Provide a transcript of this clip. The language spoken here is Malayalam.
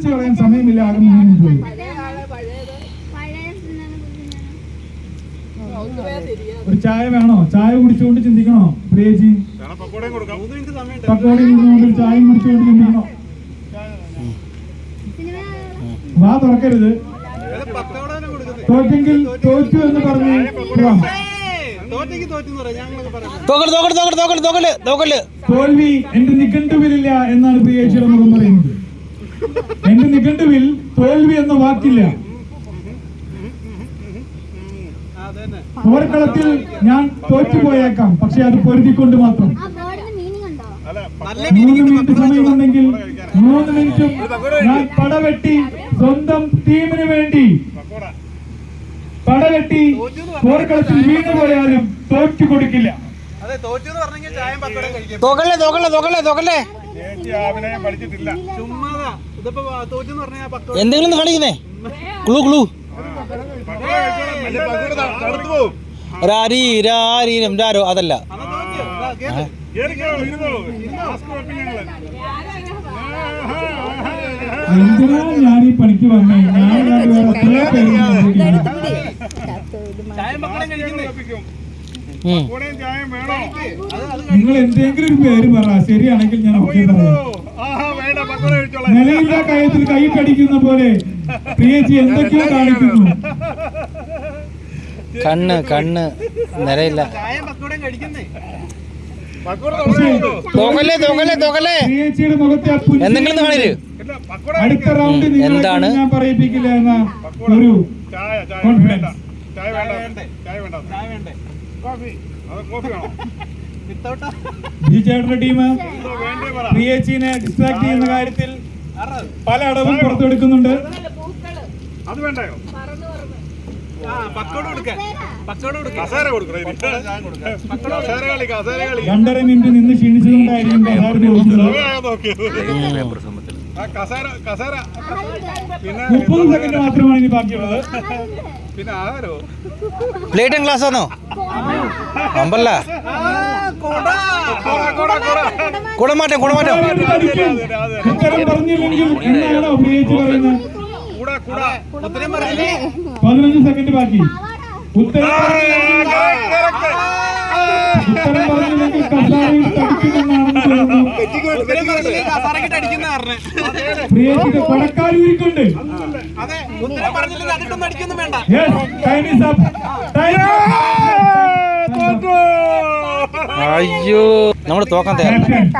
കളയാൻ സമയമില്ല. ആകെ 3 മിനിറ്റ് പോയി. ഒരു ചായ വേണോ? ചായ കുടിച്ചുകൊണ്ട് ചിന്തിക്കണോ പ്രിയേച്ചി? പക്കോടയും കൊടുക്കുന്നുണ്ട്, ചായയും കുടിച്ചുകൊണ്ട് ചിന്തിക്കണോ? വാ തുറക്കരുത്. തോറ്റെങ്കിൽ തോറ്റു എന്ന് പറഞ്ഞ് തോൽവി എന്റെ നിഘണ്ടുവിലില്ല എന്നാണ് പ്രിയേച്ചിയുടെ മുഖം പറയുന്നത്. എന്റെ നിഘണ്ടുവിൽ തോൽവി എന്ന വാക്കില്ല. പോർക്കളത്തിൽ ഞാൻ തോറ്റുപോയേക്കാം, പക്ഷെ അത് പൊരുതിക്കൊണ്ട് മാത്രം. 3 മിനിറ്റ് സമയമുണ്ടെങ്കിൽ 3 മിനിറ്റും ഞാൻ പടവെട്ടി സ്വന്തം ടീമിന് വേണ്ടി പടവെട്ടി പോർക്കളത്തിൽ വീണു പോയാലും തോറ്റു കൊടുക്കില്ല. എന്തെങ്കിലും കളിക്കുന്നേ ക്ലൂ ക്ലൂ രാരോ അതല്ല. എന്തിനാ ഞാൻ ഈ പണിക്ക് വന്നേ? നിങ്ങൾ എന്തെങ്കിലും ഒരു പേര് പറ, ശരിയാണെങ്കിൽ ഞാൻ ഒക്കെ പറയാം. നിലയില്ലാ കയത്തിൽ കൈ കടിക്കുന്ന പോലെ പ്രിയേച്ചി എന്തൊക്കെയോ കാണിക്കുന്നു. കണ്ണ് നിലയില്ല. പ്രിയേച്ചിയുടെ മുഖത്തെ എന്തെങ്കിലും കാണില്ല. അടുത്ത റൗണ്ട് എന്താണ് ഞാൻ പറയിപ്പിക്കില്ല എന്ന ഒരു കോൺഫിഡൻസ്. ഈ ചേട്ടന്റെ ടീം പ്രിയേച്ചിനെ ഡിസ്ട്രാക്ട് ചെയ്യുന്ന കാര്യത്തിൽ പല അടവും പുറത്തെടുക്കുന്നുണ്ട്. 2.5 മിനിറ്റ് നിന്ന് ക്ഷീണിച്ചുകൊണ്ടായിരിക്കും 30 സെക്കൻഡ് മാത്രമാണ് ഇനി ബാക്കിയുള്ളത്. പ്ലേറ്റും ഗ്ലാസ് ആണോ? അമ്പല്ല കുടമാറ്റം. ഉത്തരം പറഞ്ഞില്ലെങ്കിൽ എന്നാണോ പ്രിയേച്ചി പറയുന്നത്? 15 സെക്കൻഡ് ബാക്കി. ഉത്തരം പറഞ്ഞില്ലെങ്കിൽ കസാരയിൽ തടിക്കുമെന്നാണെന്ന് തോന്നുന്നു. പ്രിയേച്ചിയുടെ കൊടക്കാലൂരിക്കുണ്ട്. അയ്യോ നമ്മൾ തോക്കാൻ തയ്യാറാണ്.